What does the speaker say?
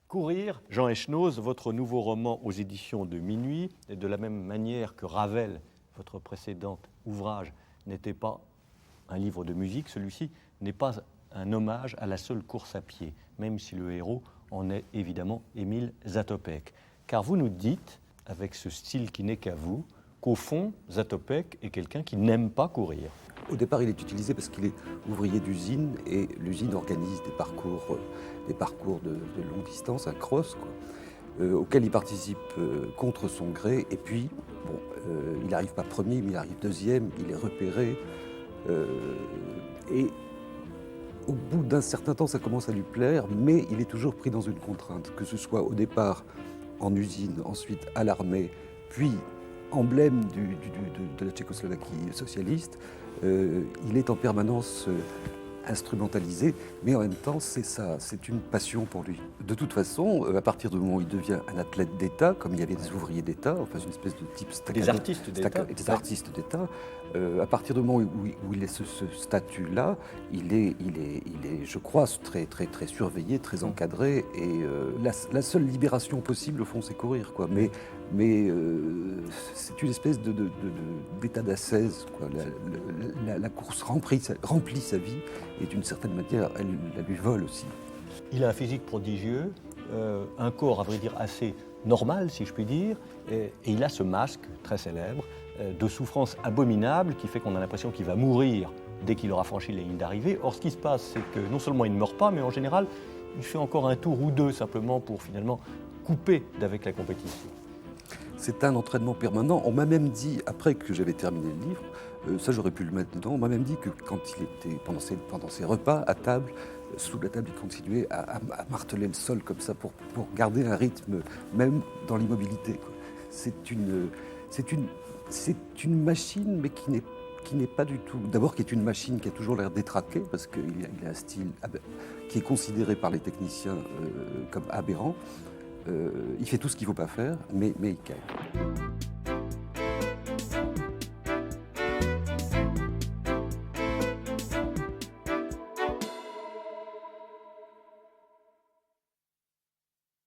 Courir, Jean Echenoz, votre nouveau roman aux éditions de Minuit, et de la même manière que Ravel, votre précédent ouvrage, n'était pas un livre de musique, celui-ci n'est pas un hommage à la seule course à pied, même si le héros en est évidemment Émile Zatopek. Car vous nous dites, avec ce style qui n'est qu'à vous, qu'au fond, Zatopek est quelqu'un qui n'aime pas courir. Au départ, il est utilisé parce qu'il est ouvrier d'usine et l'usine organise des parcours de longue distance, un cross, auquel il participe contre son gré. Et puis, bon, il n'arrive pas premier, mais il arrive deuxième, il est repéré. Et au bout d'un certain temps, ça commence à lui plaire, mais il est toujours pris dans une contrainte, que ce soit au départ en usine, ensuite à l'armée, puis emblème de la Tchécoslovaquie socialiste. Il est en permanence instrumentalisé, mais en même temps, c'est une passion pour lui. De toute façon, à partir du moment où il devient un athlète d'État, comme il y avait des ouvriers d'État, enfin une espèce de type des artistes d'État, à partir du moment où il est ce statut-là, il est, je crois, très surveillé, très encadré, et la seule libération possible, au fond, c'est courir, quoi. Mais c'est une espèce d'état d'ascèse, quoi. La course remplit sa vie, et d'une certaine manière, elle lui vole aussi. Il a un physique prodigieux, un corps, à vrai dire, assez normal, si je puis dire, et il a ce masque très célèbre de souffrance abominable qui fait qu'on a l'impression qu'il va mourir dès qu'il aura franchi les lignes d'arrivée. Or, ce qui se passe, c'est que non seulement il ne meurt pas, mais en général, il fait encore un tour ou deux simplement pour finalement couper d'avec la compétition. C'est un entraînement permanent. On m'a même dit, après que j'avais terminé le livre, ça j'aurais pu le mettre dedans, on m'a même dit que quand il était pendant ses repas à table, sous la table, il continuait à marteler le sol comme ça pour garder un rythme, même dans l'immobilité, quoi. C'est une machine, mais qui n'est pas du tout... D'abord, qui est une machine qui a toujours l'air détraquée, parce qu'il a un style qui est considéré par les techniciens comme aberrant. Il fait tout ce qu'il ne faut pas faire, mais il gagne.